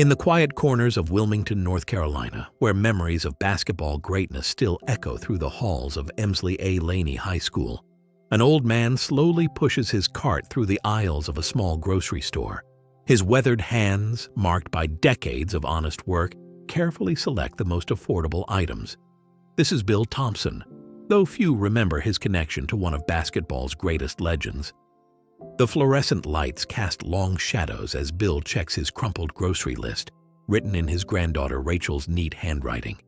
In the quiet corners of Wilmington, North Carolina, where memories of basketball greatness still echo through the halls of Emsley A. Laney High School, an old man slowly pushes his cart through the aisles of a small grocery store. His weathered hands, marked by decades of honest work, carefully select the most affordable items. This is Bill Thompson, though few remember his connection to one of basketball's greatest legends. The fluorescent lights cast long shadows as Bill checks his crumpled grocery list, written in his granddaughter Rachel's neat handwriting.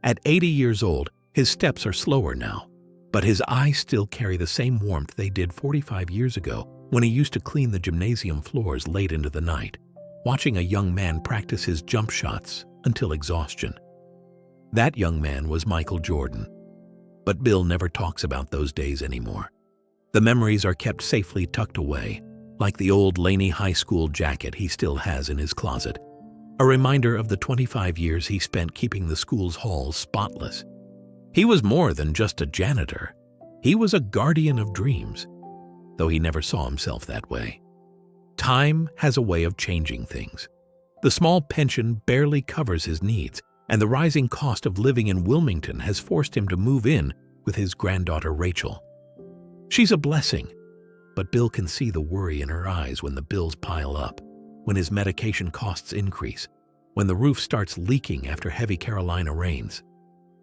At 80 years old, his steps are slower now, but his eyes still carry the same warmth they did 45 years ago when he used to clean the gymnasium floors late into the night, watching a young man practice his jump shots until exhaustion. That young man was Michael Jordan. But Bill never talks about those days anymore. The memories are kept safely tucked away, like the old Laney High School jacket he still has in his closet, a reminder of the 25 years he spent keeping the school's halls spotless. He was more than just a janitor. He was a guardian of dreams, though he never saw himself that way. Time has a way of changing things. The small pension barely covers his needs, and the rising cost of living in Wilmington has forced him to move in with his granddaughter Rachel. She's a blessing, but Bill can see the worry in her eyes when the bills pile up, when his medication costs increase, when the roof starts leaking after heavy Carolina rains.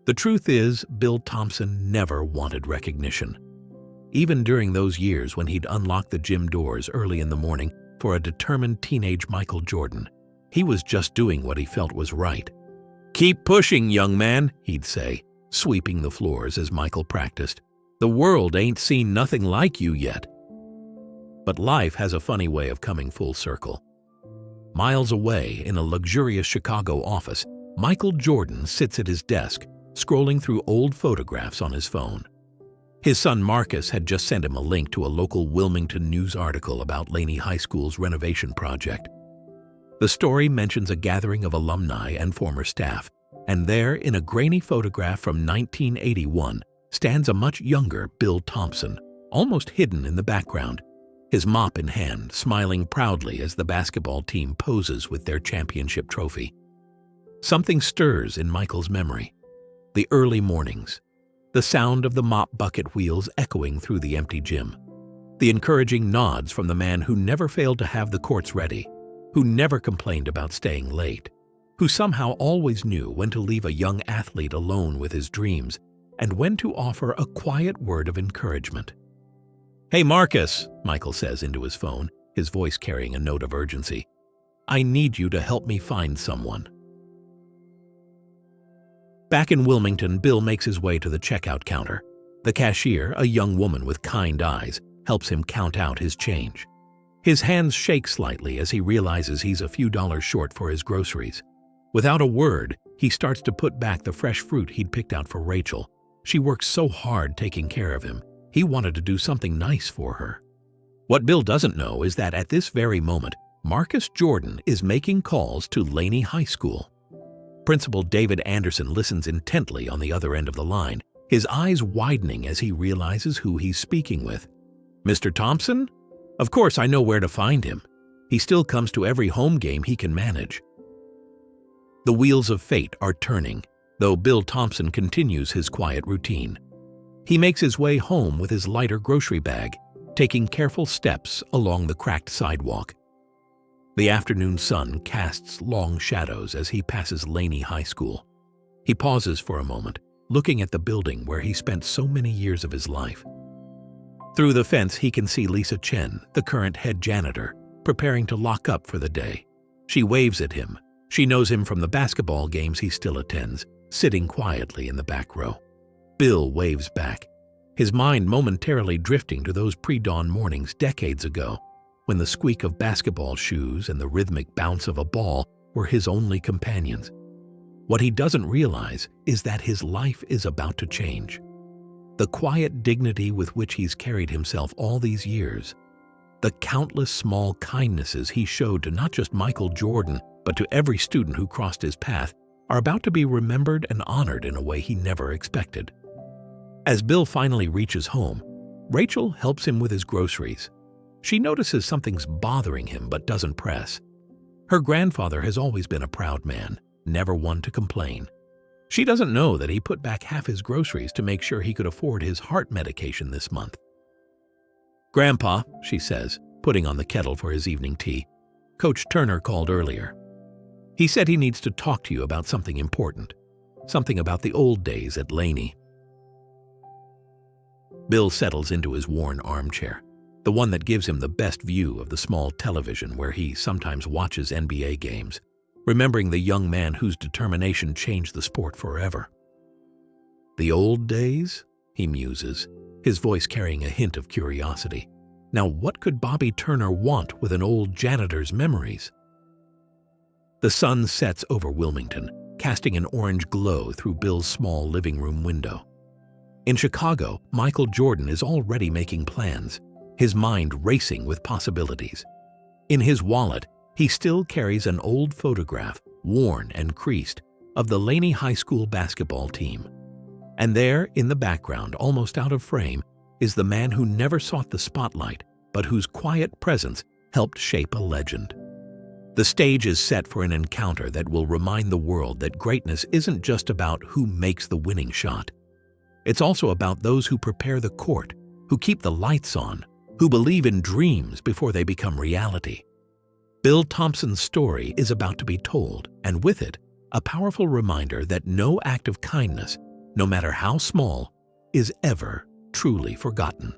The truth is, Bill Thompson never wanted recognition. Even during those years when he'd unlock the gym doors early in the morning for a determined teenage Michael Jordan, he was just doing what he felt was right. "Keep pushing, young man," he'd say, sweeping the floors as Michael practiced. "The world ain't seen nothing like you yet." But life has a funny way of coming full circle. Miles away in a luxurious Chicago office, Michael Jordan sits at his desk, scrolling through old photographs on his phone. His son Marcus had just sent him a link to a local Wilmington news article about Laney High School's renovation project. The story mentions a gathering of alumni and former staff, and there, in a grainy photograph from 1981, stands a much younger Bill Thompson, almost hidden in the background, his mop in hand, smiling proudly as the basketball team poses with their championship trophy. Something stirs in Michael's memory. The early mornings, the sound of the mop bucket wheels echoing through the empty gym, the encouraging nods from the man who never failed to have the courts ready, who never complained about staying late, who somehow always knew when to leave a young athlete alone with his dreams and when to offer a quiet word of encouragement. "Hey, Marcus," Michael says into his phone, his voice carrying a note of urgency. "I need you to help me find someone." Back in Wilmington, Bill makes his way to the checkout counter. The cashier, a young woman with kind eyes, helps him count out his change. His hands shake slightly as he realizes he's a few dollars short for his groceries. Without a word, he starts to put back the fresh fruit he'd picked out for Rachel. She worked so hard taking care of him. He wanted to do something nice for her. What Bill doesn't know is that at this very moment, Marcus Jordan is making calls to Laney High School. Principal David Anderson listens intently on the other end of the line, his eyes widening as he realizes who he's speaking with. "Mr. Thompson? Of course I know where to find him. He still comes to every home game he can manage." The wheels of fate are turning, though Bill Thompson continues his quiet routine. He makes his way home with his lighter grocery bag, taking careful steps along the cracked sidewalk. The afternoon sun casts long shadows as he passes Laney High School. He pauses for a moment, looking at the building where he spent so many years of his life. Through the fence, he can see Lisa Chen, the current head janitor, preparing to lock up for the day. She waves at him. She knows him from the basketball games he still attends, sitting quietly in the back row. Bill waves back, his mind momentarily drifting to those pre-dawn mornings decades ago, when the squeak of basketball shoes and the rhythmic bounce of a ball were his only companions. What he doesn't realize is that his life is about to change. The quiet dignity with which he's carried himself all these years, the countless small kindnesses he showed to not just Michael Jordan, but to every student who crossed his path, are about to be remembered and honored in a way he never expected. As Bill finally reaches home, Rachel helps him with his groceries. She notices something's bothering him but doesn't press. Her grandfather has always been a proud man, never one to complain. She doesn't know that he put back half his groceries to make sure he could afford his heart medication this month. "Grandpa," she says, putting on the kettle for his evening tea, "Coach Turner called earlier. He said he needs to talk to you about something important, something about the old days at Laney." Bill settles into his worn armchair, the one that gives him the best view of the small television where he sometimes watches NBA games, remembering the young man whose determination changed the sport forever. "The old days?" he muses, his voice carrying a hint of curiosity. Now what could Bobby Turner want with an old janitor's memories? The sun sets over Wilmington, casting an orange glow through Bill's small living room window. In Chicago, Michael Jordan is already making plans, his mind racing with possibilities. In his wallet, he still carries an old photograph, worn and creased, of the Laney High School basketball team. And there, in the background, almost out of frame, is the man who never sought the spotlight, but whose quiet presence helped shape a legend. The stage is set for an encounter that will remind the world that greatness isn't just about who makes the winning shot. It's also about those who prepare the court, who keep the lights on, who believe in dreams before they become reality. Bill Thompson's story is about to be told, and with it, a powerful reminder that no act of kindness, no matter how small, is ever truly forgotten.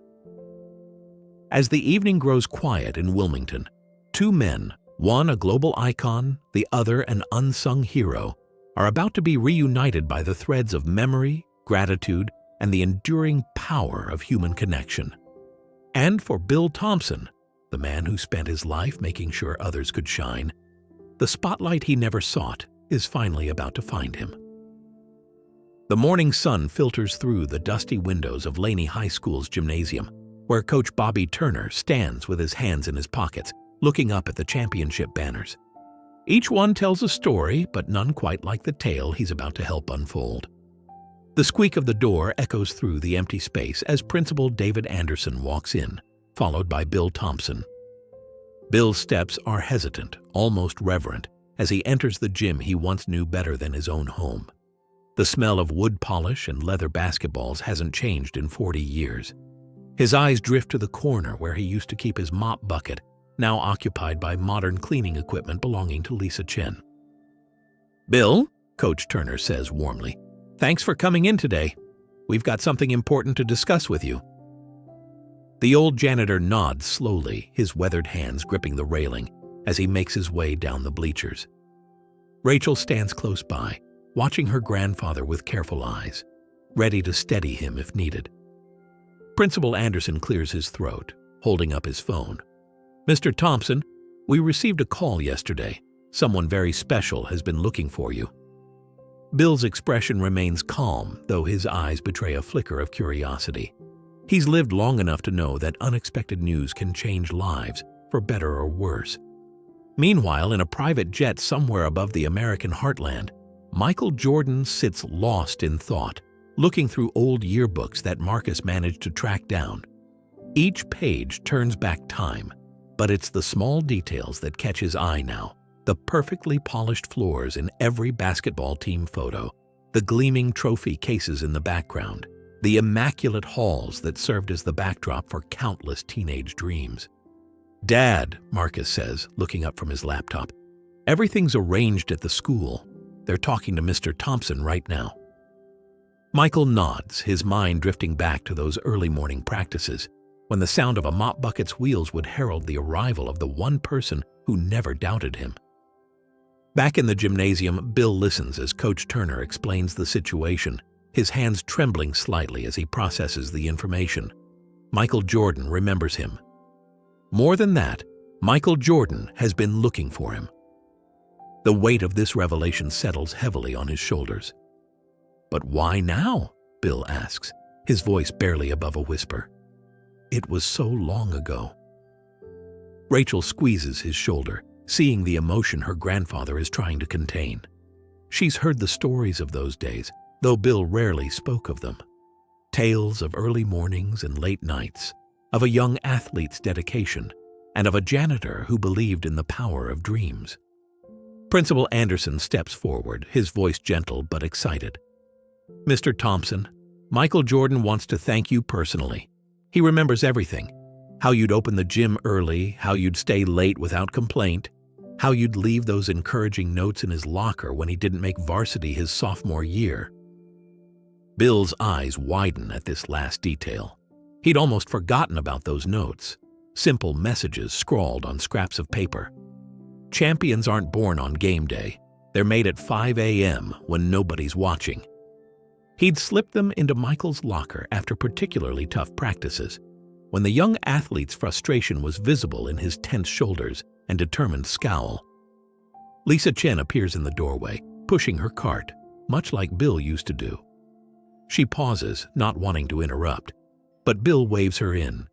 As the evening grows quiet in Wilmington, two men, one a global icon, the other an unsung hero, are about to be reunited by the threads of memory, gratitude, and the enduring power of human connection. And for Bill Thompson, the man who spent his life making sure others could shine, the spotlight he never sought is finally about to find him. The morning sun filters through the dusty windows of Laney High School's gymnasium, where Coach Bobby Turner stands with his hands in his pockets, looking up at the championship banners. Each one tells a story, but none quite like the tale he's about to help unfold. The squeak of the door echoes through the empty space as Principal David Anderson walks in, followed by Bill Thompson. Bill's steps are hesitant, almost reverent, as he enters the gym he once knew better than his own home. The smell of wood polish and leather basketballs hasn't changed in 40 years. His eyes drift to the corner where he used to keep his mop bucket, now occupied by modern cleaning equipment belonging to Lisa Chen. "Bill," Coach Turner says warmly, "thanks for coming in today. We've got something important to discuss with you." The old janitor nods slowly, his weathered hands gripping the railing, as he makes his way down the bleachers. Rachel stands close by, watching her grandfather with careful eyes, ready to steady him if needed. Principal Anderson clears his throat, holding up his phone. "Mr. Thompson, we received a call yesterday. Someone very special has been looking for you." Bill's expression remains calm, though his eyes betray a flicker of curiosity. He's lived long enough to know that unexpected news can change lives, for better or worse. Meanwhile, in a private jet somewhere above the American heartland, Michael Jordan sits lost in thought, looking through old yearbooks that Marcus managed to track down. Each page turns back time, but it's the small details that catch his eye now. The perfectly polished floors in every basketball team photo, the gleaming trophy cases in the background, the immaculate halls that served as the backdrop for countless teenage dreams. "Dad," Marcus says, looking up from his laptop, "everything's arranged at the school. They're talking to Mr. Thompson right now." Michael nods, his mind drifting back to those early morning practices, when the sound of a mop bucket's wheels would herald the arrival of the one person who never doubted him. Back in the gymnasium, Bill listens as Coach Turner explains the situation, his hands trembling slightly as he processes the information. Michael Jordan remembers him. More than that, Michael Jordan has been looking for him. The weight of this revelation settles heavily on his shoulders. "But why now?" Bill asks, his voice barely above a whisper. "It was so long ago." Rachel squeezes his shoulder, seeing the emotion her grandfather is trying to contain. She's heard the stories of those days, though Bill rarely spoke of them. Tales of early mornings and late nights, of a young athlete's dedication, and of a janitor who believed in the power of dreams. Principal Anderson steps forward, his voice gentle but excited. "Mr. Thompson, Michael Jordan wants to thank you personally. He remembers everything. How you'd open the gym early, how you'd stay late without complaint, how you'd leave those encouraging notes in his locker when he didn't make varsity his sophomore year." Bill's eyes widen at this last detail. He'd almost forgotten about those notes. Simple messages scrawled on scraps of paper. Champions aren't born on game day. They're made at 5 a.m. when nobody's watching. He'd slipped them into Michael's locker after particularly tough practices, when the young athlete's frustration was visible in his tense shoulders and determined scowl. Lisa Chen appears in the doorway, pushing her cart, much like Bill used to do. She pauses, not wanting to interrupt, but Bill waves her in.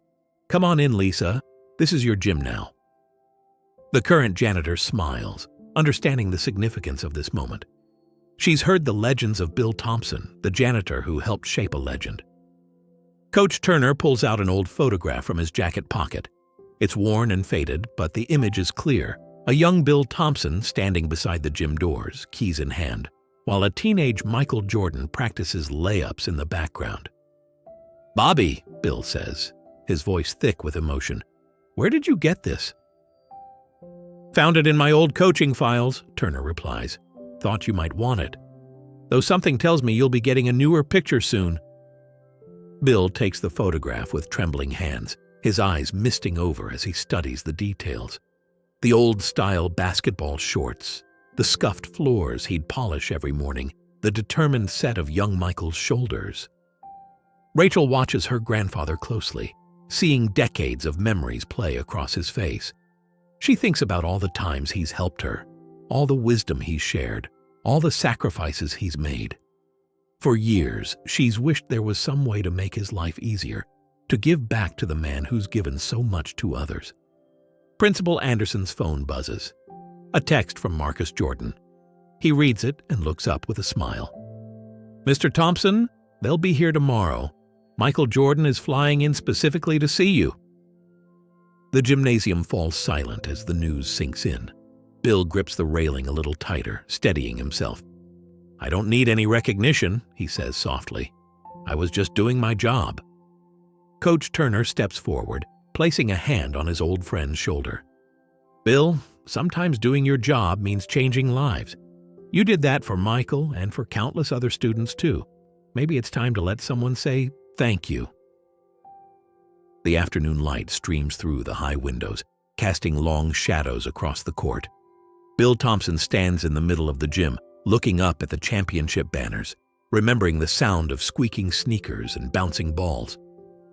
"Come on in, Lisa. This is your gym now." The current janitor smiles, understanding the significance of this moment. She's heard the legends of Bill Thompson, the janitor who helped shape a legend. Coach Turner pulls out an old photograph from his jacket pocket. It's worn and faded, but the image is clear. A young Bill Thompson standing beside the gym doors, keys in hand, while a teenage Michael Jordan practices layups in the background. "Bobby," Bill says, his voice thick with emotion, "where did you get this?" "Found it in my old coaching files," Turner replies. "Thought you might want it. Though something tells me you'll be getting a newer picture soon." Bill takes the photograph with trembling hands, his eyes misting over as he studies the details. The old-style basketball shorts, the scuffed floors he'd polish every morning, the determined set of young Michael's shoulders. Rachel watches her grandfather closely, seeing decades of memories play across his face. She thinks about all the times he's helped her, all the wisdom he's shared, all the sacrifices he's made. For years, she's wished there was some way to make his life easier, to give back to the man who's given so much to others. Principal Anderson's phone buzzes. A text from Marcus Jordan. He reads it and looks up with a smile. "Mr. Thompson, they'll be here tomorrow. Michael Jordan is flying in specifically to see you." The gymnasium falls silent as the news sinks in. Bill grips the railing a little tighter, steadying himself. "I don't need any recognition," he says softly. "I was just doing my job." Coach Turner steps forward, placing a hand on his old friend's shoulder. "Bill, sometimes doing your job means changing lives. You did that for Michael and for countless other students too. Maybe it's time to let someone say thank you." The afternoon light streams through the high windows, casting long shadows across the court. Bill Thompson stands in the middle of the gym, looking up at the championship banners, remembering the sound of squeaking sneakers and bouncing balls.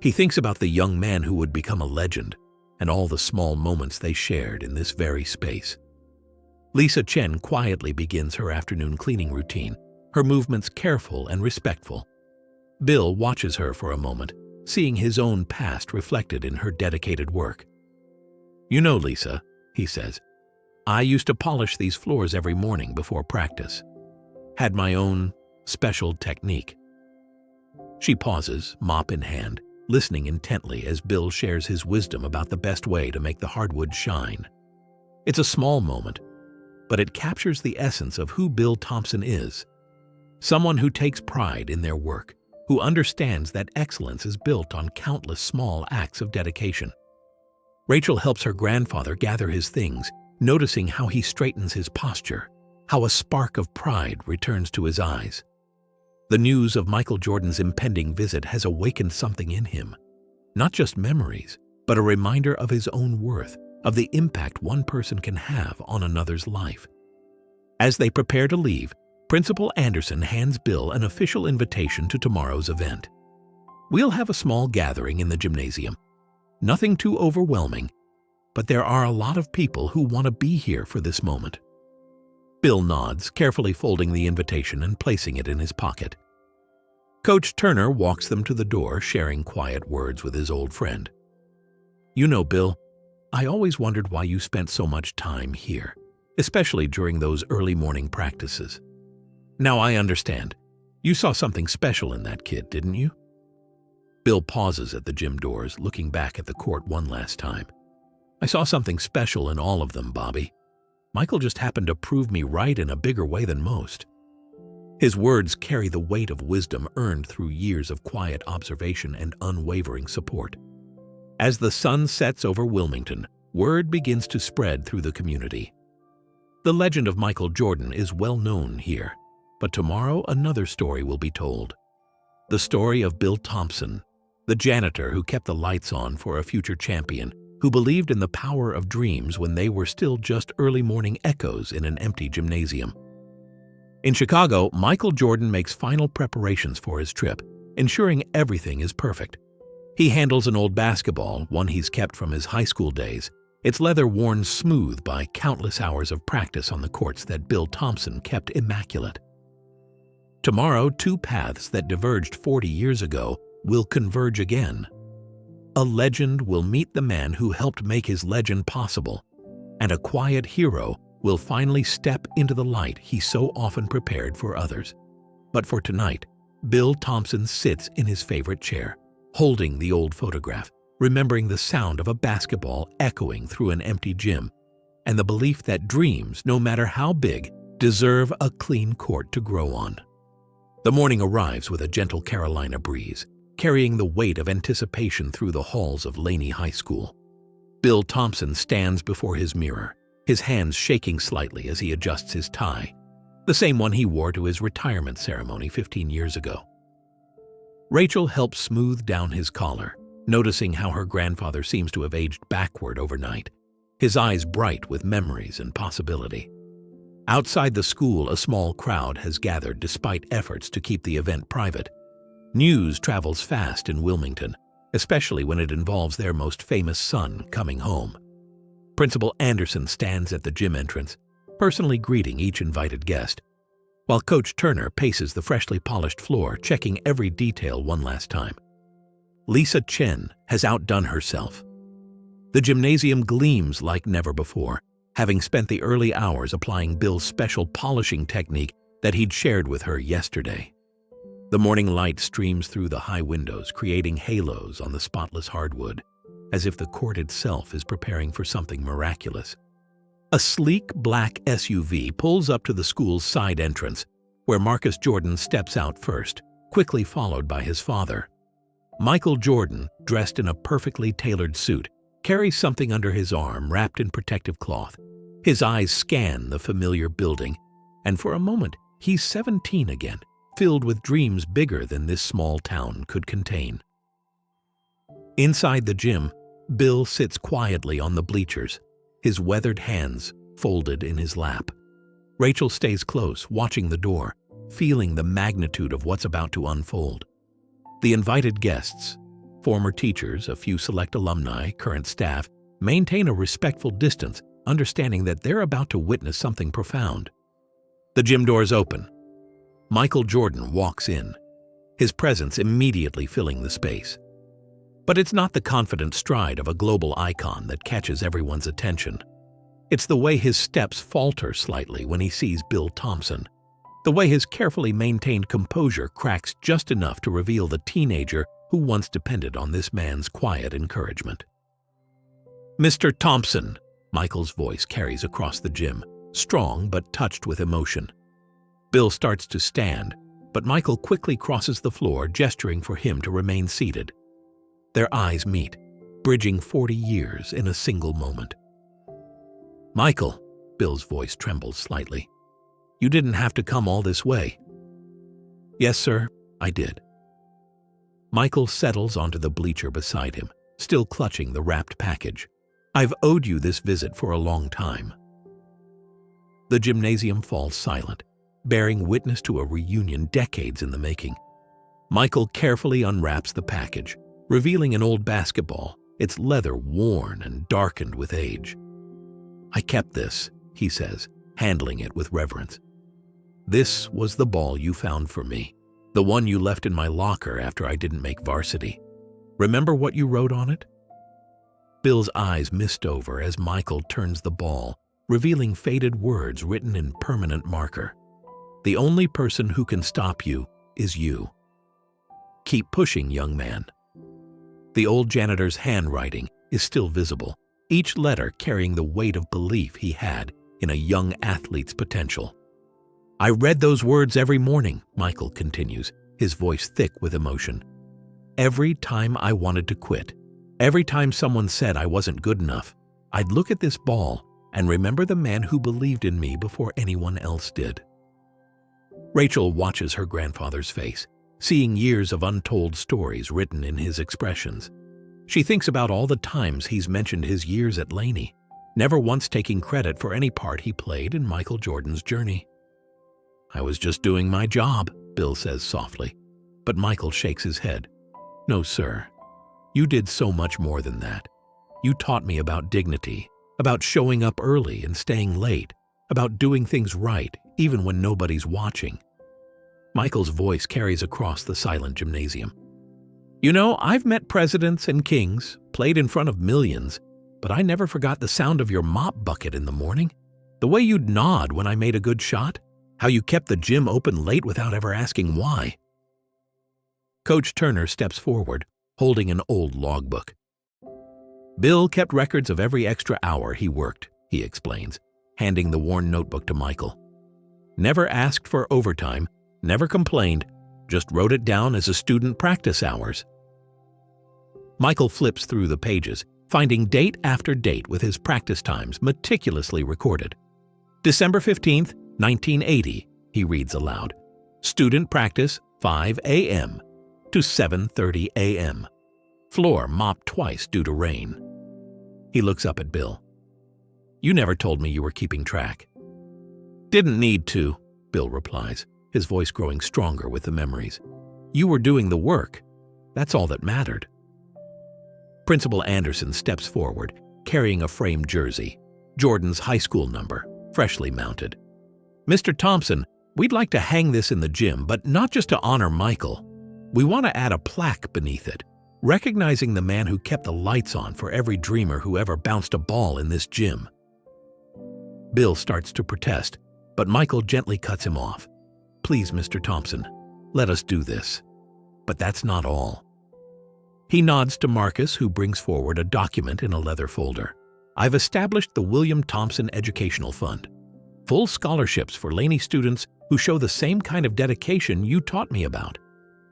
He thinks about the young man who would become a legend and all the small moments they shared in this very space. Lisa Chen quietly begins her afternoon cleaning routine, her movements careful and respectful. Bill watches her for a moment, seeing his own past reflected in her dedicated work. "You know, Lisa," he says, "I used to polish these floors every morning before practice. Had my own special technique." She pauses, mop in hand, listening intently as Bill shares his wisdom about the best way to make the hardwood shine. It's a small moment, but it captures the essence of who Bill Thompson is. Someone who takes pride in their work, who understands that excellence is built on countless small acts of dedication. Rachel helps her grandfather gather his things, noticing how he straightens his posture, how a spark of pride returns to his eyes. The news of Michael Jordan's impending visit has awakened something in him. Not just memories, but a reminder of his own worth, of the impact one person can have on another's life. As they prepare to leave, Principal Anderson hands Bill an official invitation to tomorrow's event. "We'll have a small gathering in the gymnasium. Nothing too overwhelming, but there are a lot of people who want to be here for this moment." Bill nods, carefully folding the invitation and placing it in his pocket. Coach Turner walks them to the door, sharing quiet words with his old friend. "You know, Bill, I always wondered why you spent so much time here, especially during those early morning practices. Now I understand. You saw something special in that kid, didn't you?" Bill pauses at the gym doors, looking back at the court one last time. "I saw something special in all of them, Bobby. Michael just happened to prove me right in a bigger way than most." His words carry the weight of wisdom earned through years of quiet observation and unwavering support. As the sun sets over Wilmington, word begins to spread through the community. The legend of Michael Jordan is well known here, but tomorrow another story will be told. The story of Bill Thompson, the janitor who kept the lights on for a future champion, who believed in the power of dreams when they were still just early morning echoes in an empty gymnasium. In Chicago, Michael Jordan makes final preparations for his trip, ensuring everything is perfect. He handles an old basketball, one he's kept from his high school days, its leather worn smooth by countless hours of practice on the courts that Bill Thompson kept immaculate. Tomorrow, two paths that diverged 40 years ago will converge again. A legend will meet the man who helped make his legend possible, and a quiet hero will finally step into the light he so often prepared for others. But for tonight, Bill Thompson sits in his favorite chair, holding the old photograph, remembering the sound of a basketball echoing through an empty gym, and the belief that dreams, no matter how big, deserve a clean court to grow on. The morning arrives with a gentle Carolina breeze, carrying the weight of anticipation through the halls of Laney High School. Bill Thompson stands before his mirror, his hands shaking slightly as he adjusts his tie, the same one he wore to his retirement ceremony 15 years ago. Rachel helps smooth down his collar, noticing how her grandfather seems to have aged backward overnight, his eyes bright with memories and possibility. Outside the school, a small crowd has gathered despite efforts to keep the event private. News travels fast in Wilmington, especially when it involves their most famous son coming home. Principal Anderson stands at the gym entrance, personally greeting each invited guest, while Coach Turner paces the freshly polished floor, checking every detail one last time. Lisa Chen has outdone herself. The gymnasium gleams like never before, having spent the early hours applying Bill's special polishing technique that he'd shared with her yesterday. The morning light streams through the high windows, creating halos on the spotless hardwood, as if the court itself is preparing for something miraculous. A sleek black SUV pulls up to the school's side entrance, where Marcus Jordan steps out first, quickly followed by his father. Michael Jordan, dressed in a perfectly tailored suit, carries something under his arm wrapped in protective cloth. His eyes scan the familiar building, and for a moment, he's 17 again, filled with dreams bigger than this small town could contain. Inside the gym, Bill sits quietly on the bleachers, his weathered hands folded in his lap. Rachel stays close, watching the door, feeling the magnitude of what's about to unfold. The invited guests, former teachers, a few select alumni, current staff, maintain a respectful distance, understanding that they're about to witness something profound. The gym doors open. Michael Jordan walks in, his presence immediately filling the space. But it's not the confident stride of a global icon that catches everyone's attention. It's the way his steps falter slightly when he sees Bill Thompson, the way his carefully maintained composure cracks just enough to reveal the teenager who once depended on this man's quiet encouragement. "Mr. Thompson," Michael's voice carries across the gym, strong but touched with emotion. Bill starts to stand, but Michael quickly crosses the floor, gesturing for him to remain seated. Their eyes meet, bridging 40 years in a single moment. "Michael," Bill's voice trembles slightly, "you didn't have to come all this way." "Yes, sir, I did." Michael settles onto the bleacher beside him, still clutching the wrapped package. "I've owed you this visit for a long time." The gymnasium falls silent, bearing witness to a reunion decades in the making. Michael carefully unwraps the package, revealing an old basketball, its leather worn and darkened with age. "I kept this," he says, handling it with reverence. "This was the ball you found for me, the one you left in my locker after I didn't make varsity. Remember what you wrote on it?" Bill's eyes mist over as Michael turns the ball, revealing faded words written in permanent marker. "The only person who can stop you is you. Keep pushing, young man." The old janitor's handwriting is still visible, each letter carrying the weight of belief he had in a young athlete's potential. "I read those words every morning," Michael continues, his voice thick with emotion. "Every time I wanted to quit, every time someone said I wasn't good enough, I'd look at this ball and remember the man who believed in me before anyone else did." Rachel watches her grandfather's face, seeing years of untold stories written in his expressions. She thinks about all the times he's mentioned his years at Laney, never once taking credit for any part he played in Michael Jordan's journey. "I was just doing my job," Bill says softly, but Michael shakes his head. "No, sir. You did so much more than that. You taught me about dignity, about showing up early and staying late, about doing things right even when nobody's watching." Michael's voice carries across the silent gymnasium. "You know, I've met presidents and kings, played in front of millions, but I never forgot the sound of your mop bucket in the morning, the way you'd nod when I made a good shot, how you kept the gym open late without ever asking why." Coach Turner steps forward, holding an old logbook. "Bill kept records of every extra hour he worked," he explains, handing the worn notebook to Michael. "Never asked for overtime, never complained, just wrote it down as a student practice hours." Michael flips through the pages, finding date after date with his practice times meticulously recorded. "December 15th, 1980, he reads aloud. "Student practice 5 a.m. to 7:30 a.m. Floor mopped twice due to rain." He looks up at Bill. "You never told me you were keeping track." "Didn't need to," Bill replies, his voice growing stronger with the memories. "You were doing the work. That's all that mattered." Principal Anderson steps forward, carrying a framed jersey, Jordan's high school number, freshly mounted. "Mr. Thompson, we'd like to hang this in the gym, but not just to honor Michael. We want to add a plaque beneath it, recognizing the man who kept the lights on for every dreamer who ever bounced a ball in this gym." Bill starts to protest, but Michael gently cuts him off. "Please, Mr. Thompson, let us do this." But that's not all. He nods to Marcus, who brings forward a document in a leather folder. "I've established the William Thompson Educational Fund. Full scholarships for Laney students who show the same kind of dedication you taught me about.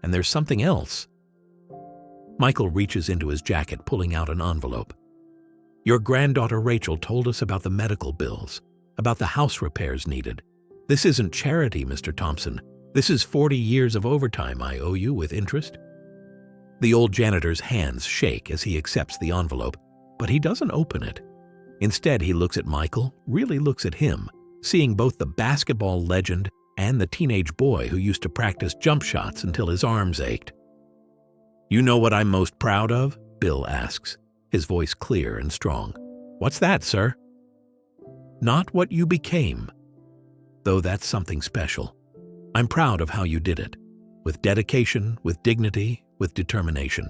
And there's something else." Michael reaches into his jacket, pulling out an envelope. "Your granddaughter Rachel told us about the medical bills, about the house repairs needed. This isn't charity, Mr. Thompson. This is 40 years of overtime I owe you with interest." The old janitor's hands shake as he accepts the envelope, but he doesn't open it. Instead, he looks at Michael, really looks at him, seeing both the basketball legend and the teenage boy who used to practice jump shots until his arms ached. "You know what I'm most proud of?" Bill asks, his voice clear and strong. "What's that, sir?" "Not what you became, though that's something special. I'm proud of how you did it, with dedication, with dignity, with determination.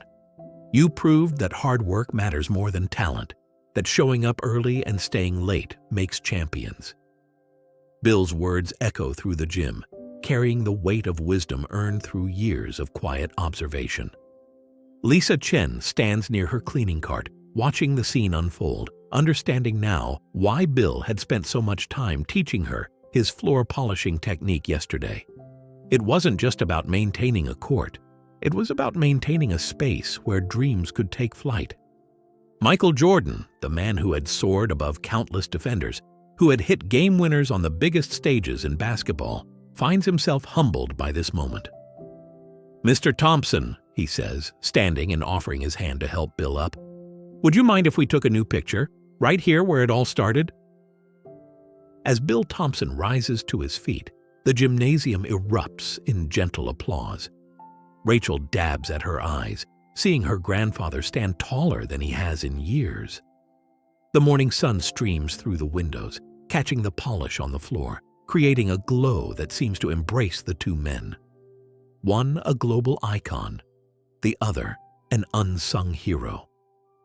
You proved that hard work matters more than talent, that showing up early and staying late makes champions." Bill's words echo through the gym, carrying the weight of wisdom earned through years of quiet observation. Lisa Chen stands near her cleaning cart, watching the scene unfold, understanding now why Bill had spent so much time teaching her his floor polishing technique yesterday. It wasn't just about maintaining a court. It was about maintaining a space where dreams could take flight. Michael Jordan, the man who had soared above countless defenders, who had hit game winners on the biggest stages in basketball, finds himself humbled by this moment. "Mr. Thompson," he says, standing and offering his hand to help Bill up, "would you mind if we took a new picture, right here where it all started?" As Bill Thompson rises to his feet, the gymnasium erupts in gentle applause. Rachel dabs at her eyes, seeing her grandfather stand taller than he has in years. The morning sun streams through the windows, catching the polish on the floor, creating a glow that seems to embrace the two men. One a global icon, the other an unsung hero,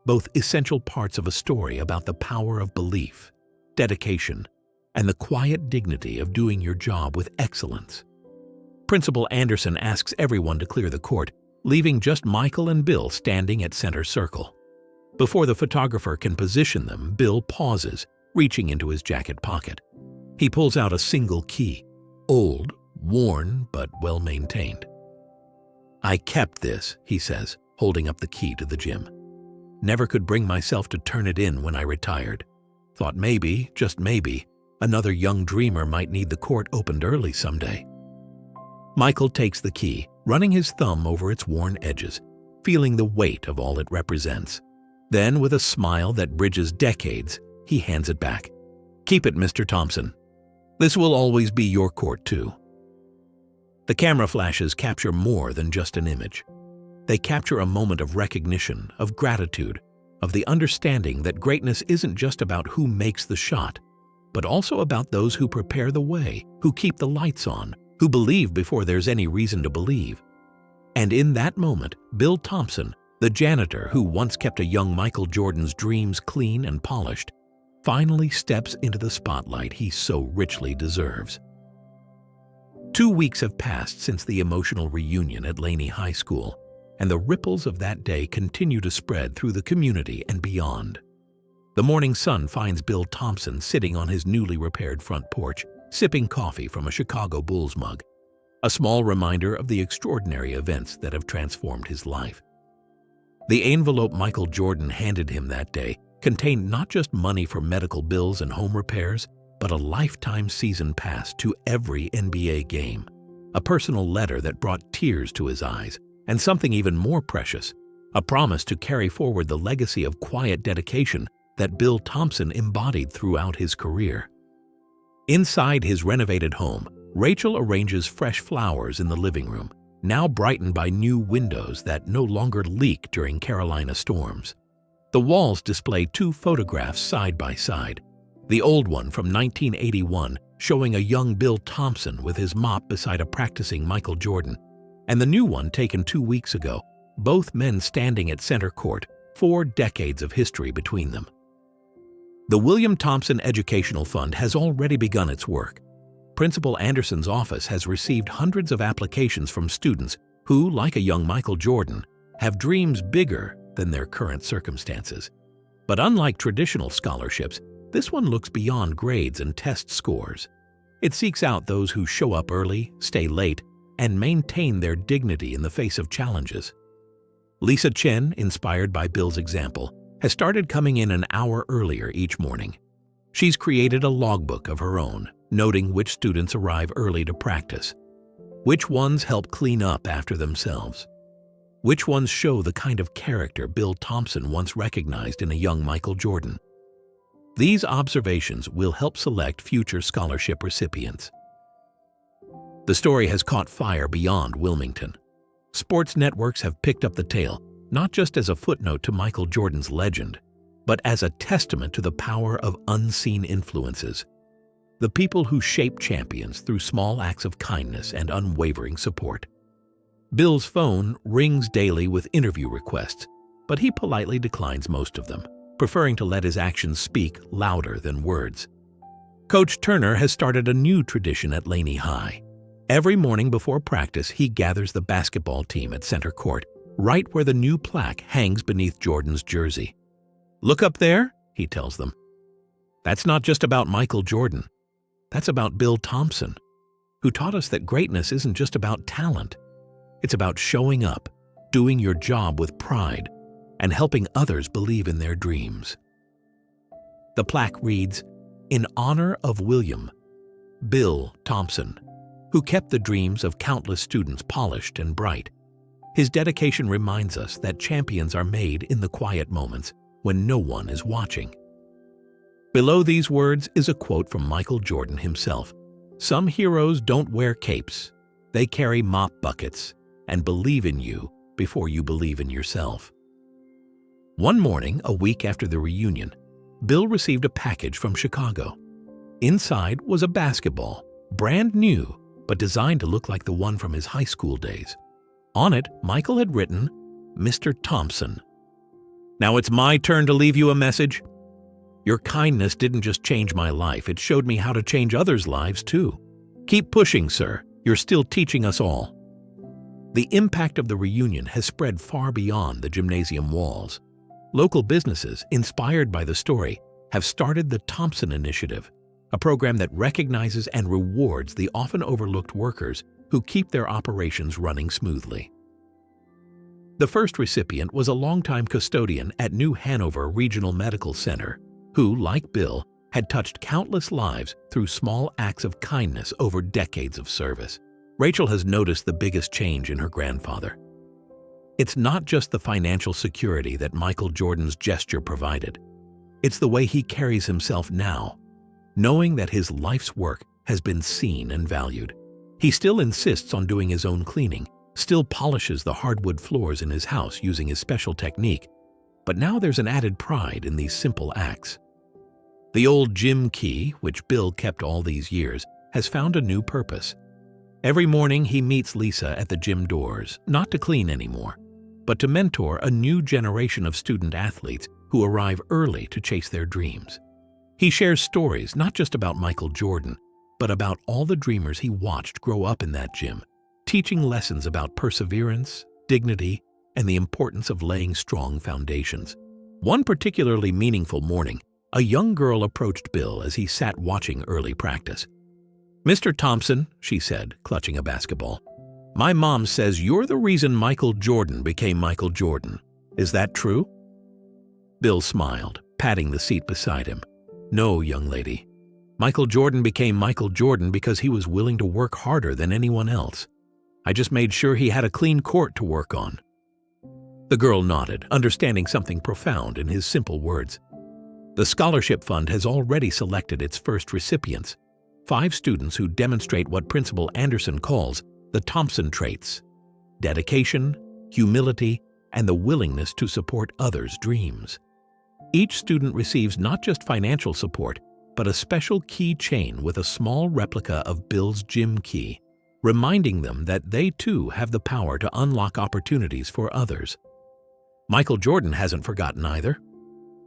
both essential parts of a story about the power of belief, dedication, and the quiet dignity of doing your job with excellence. Principal Anderson asks everyone to clear the court, leaving just Michael and Bill standing at center circle. Before the photographer can position them, Bill pauses, reaching into his jacket pocket. He pulls out a single key, old, worn, but well-maintained. "I kept this," he says, holding up the key to the gym. "Never could bring myself to turn it in when I retired. Thought maybe, just maybe, another young dreamer might need the court opened early someday." Michael takes the key, running his thumb over its worn edges, feeling the weight of all it represents. Then, with a smile that bridges decades, he hands it back. "Keep it, Mr. Thompson. This will always be your court, too." The camera flashes capture more than just an image. They capture a moment of recognition, of gratitude, of the understanding that greatness isn't just about who makes the shot, but also about those who prepare the way, who keep the lights on, who believe before there's any reason to believe. And in that moment, Bill Thompson, the janitor who once kept a young Michael Jordan's dreams clean and polished, finally steps into the spotlight he so richly deserves. 2 weeks have passed since the emotional reunion at Laney High School, and the ripples of that day continue to spread through the community and beyond. The morning sun finds Bill Thompson sitting on his newly repaired front porch, sipping coffee from a Chicago Bulls mug, a small reminder of the extraordinary events that have transformed his life. The envelope Michael Jordan handed him that day contained not just money for medical bills and home repairs, but a lifetime season pass to every NBA game, a personal letter that brought tears to his eyes, and something even more precious, a promise to carry forward the legacy of quiet dedication that Bill Thompson embodied throughout his career. Inside his renovated home, Rachel arranges fresh flowers in the living room, now brightened by new windows that no longer leak during Carolina storms. The walls display 2 photographs side by side, the old one from 1981 showing a young Bill Thompson with his mop beside a practicing Michael Jordan, and the new one taken 2 weeks ago, both men standing at center court, 4 decades of history between them. The William Thompson Educational Fund has already begun its work. Principal Anderson's office has received hundreds of applications from students who, like a young Michael Jordan, have dreams bigger than their current circumstances. But unlike traditional scholarships, this one looks beyond grades and test scores. It seeks out those who show up early, stay late, and maintain their dignity in the face of challenges. Lisa Chen, inspired by Bill's example, has started coming in an hour earlier each morning. She's created a logbook of her own, noting which students arrive early to practice, which ones help clean up after themselves, which ones show the kind of character Bill Thompson once recognized in a young Michael Jordan. These observations will help select future scholarship recipients. The story has caught fire beyond Wilmington. Sports networks have picked up the tale, not just as a footnote to Michael Jordan's legend, but as a testament to the power of unseen influences, the people who shape champions through small acts of kindness and unwavering support. Bill's phone rings daily with interview requests, but he politely declines most of them, preferring to let his actions speak louder than words. Coach Turner has started a new tradition at Laney High. Every morning before practice, he gathers the basketball team at center court, right where the new plaque hangs beneath Jordan's jersey. "Look up there," he tells them. "That's not just about Michael Jordan. That's about Bill Thompson, who taught us that greatness isn't just about talent. It's about showing up, doing your job with pride, and helping others believe in their dreams." The plaque reads, "In honor of William, Bill Thompson, who kept the dreams of countless students polished and bright. His dedication reminds us that champions are made in the quiet moments when no one is watching." Below these words is a quote from Michael Jordan himself. "Some heroes don't wear capes. They carry mop buckets and believe in you before you believe in yourself." One morning, a week after the reunion, Bill received a package from Chicago. Inside was a basketball, brand new, but designed to look like the one from his high school days. On it, Michael had written, "Mr. Thompson. Now it's my turn to leave you a message. Your kindness didn't just change my life, it showed me how to change others' lives too. Keep pushing, sir. You're still teaching us all." The impact of the reunion has spread far beyond the gymnasium walls. Local businesses, inspired by the story, have started the Thompson Initiative, a program that recognizes and rewards the often overlooked workers who keep their operations running smoothly. The first recipient was a longtime custodian at New Hanover Regional Medical Center, who, like Bill, had touched countless lives through small acts of kindness over decades of service. Rachel has noticed the biggest change in her grandfather. It's not just the financial security that Michael Jordan's gesture provided. It's the way he carries himself now, knowing that his life's work has been seen and valued. He still insists on doing his own cleaning, still polishes the hardwood floors in his house using his special technique, but now there's an added pride in these simple acts. The old gym key, which Bill kept all these years, has found a new purpose. Every morning he meets Lisa at the gym doors, not to clean anymore, but to mentor a new generation of student athletes who arrive early to chase their dreams. He shares stories not just about Michael Jordan, but about all the dreamers he watched grow up in that gym, teaching lessons about perseverance, dignity, and the importance of laying strong foundations. One particularly meaningful morning, a young girl approached Bill as he sat watching early practice. "Mr. Thompson," she said, clutching a basketball, "my mom says you're the reason Michael Jordan became Michael Jordan. Is that true?" Bill smiled, patting the seat beside him. "No, young lady. Michael Jordan became Michael Jordan because he was willing to work harder than anyone else. I just made sure he had a clean court to work on." The girl nodded, understanding something profound in his simple words. The scholarship fund has already selected its first recipients, 5 students who demonstrate what Principal Anderson calls the Thompson traits: dedication, humility, and the willingness to support others' dreams. Each student receives not just financial support, but a special keychain with a small replica of Bill's gym key, reminding them that they too have the power to unlock opportunities for others. Michael Jordan hasn't forgotten either.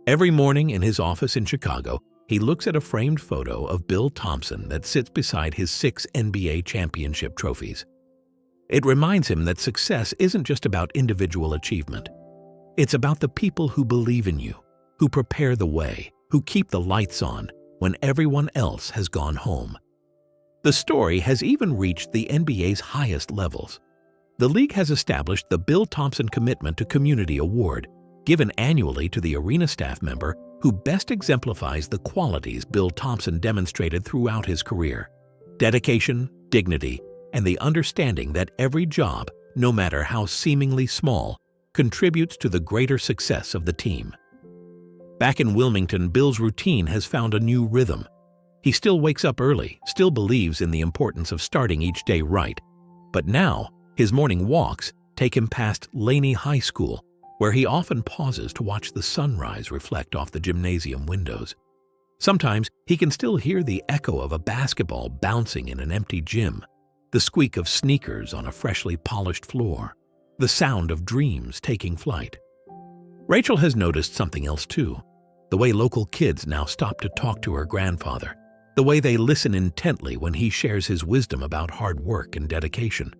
Every morning in his office in Chicago, he looks at a framed photo of Bill Thompson that sits beside his 6 NBA championship trophies. It reminds him that success isn't just about individual achievement. It's about the people who believe in you, who prepare the way, who keep the lights on when everyone else has gone home. The story has even reached the NBA's highest levels. The league has established the Bill Thompson Commitment to Community Award, given annually to the arena staff member who best exemplifies the qualities Bill Thompson demonstrated throughout his career: dedication, dignity, and the understanding that every job, no matter how seemingly small, contributes to the greater success of the team. Back in Wilmington, Bill's routine has found a new rhythm. He still wakes up early, still believes in the importance of starting each day right, but now his morning walks take him past Laney High School, where he often pauses to watch the sunrise reflect off the gymnasium windows. Sometimes he can still hear the echo of a basketball bouncing in an empty gym, the squeak of sneakers on a freshly polished floor, the sound of dreams taking flight. Rachel has noticed something else too: the way local kids now stop to talk to her grandfather, the way they listen intently when he shares his wisdom about hard work and dedication.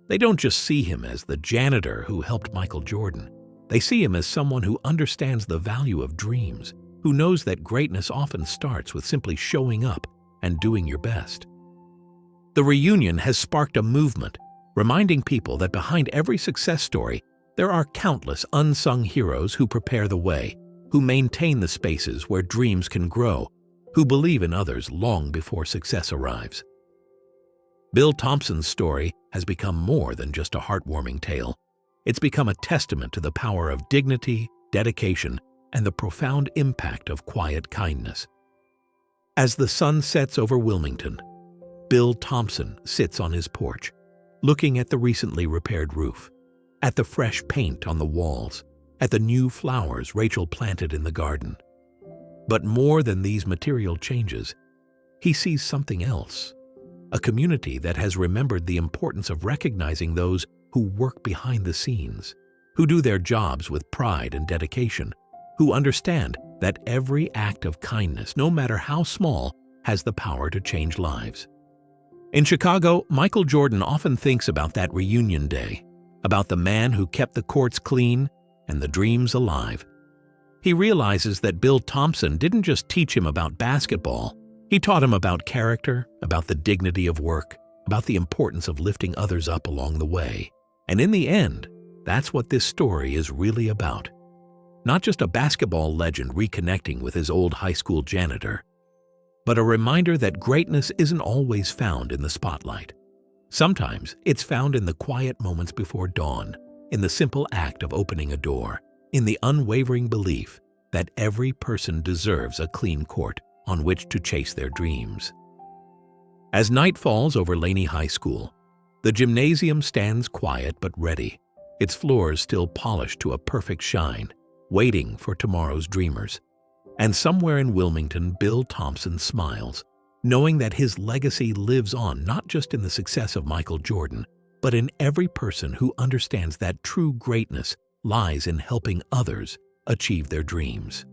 They don't just see him as the janitor who helped Michael Jordan. They see him as someone who understands the value of dreams, who knows that greatness often starts with simply showing up and doing your best. The reunion has sparked a movement, reminding people that behind every success story, there are countless unsung heroes who prepare the way, who maintain the spaces where dreams can grow, who believe in others long before success arrives. Bill Thompson's story has become more than just a heartwarming tale. It's become a testament to the power of dignity, dedication, and the profound impact of quiet kindness. As the sun sets over Wilmington, Bill Thompson sits on his porch, looking at the recently repaired roof, at the fresh paint on the walls, at the new flowers Rachel planted in the garden. But more than these material changes, he sees something else: a community that has remembered the importance of recognizing those who work behind the scenes, who do their jobs with pride and dedication, who understand that every act of kindness, no matter how small, has the power to change lives. In Chicago, Michael Jordan often thinks about that reunion day, about the man who kept the courts clean and the dreams alive. He realizes that Bill Thompson didn't just teach him about basketball. He taught him about character, about the dignity of work, about the importance of lifting others up along the way. And in the end, that's what this story is really about. Not just a basketball legend reconnecting with his old high school janitor, but a reminder that greatness isn't always found in the spotlight. Sometimes it's found in the quiet moments before dawn, in the simple act of opening a door, in the unwavering belief that every person deserves a clean court on which to chase their dreams. As night falls over Laney High School, the gymnasium stands quiet but ready, its floors still polished to a perfect shine, waiting for tomorrow's dreamers. And somewhere in Wilmington, Bill Thompson smiles, knowing that his legacy lives on not just in the success of Michael Jordan, but in every person who understands that true greatness lies in helping others achieve their dreams.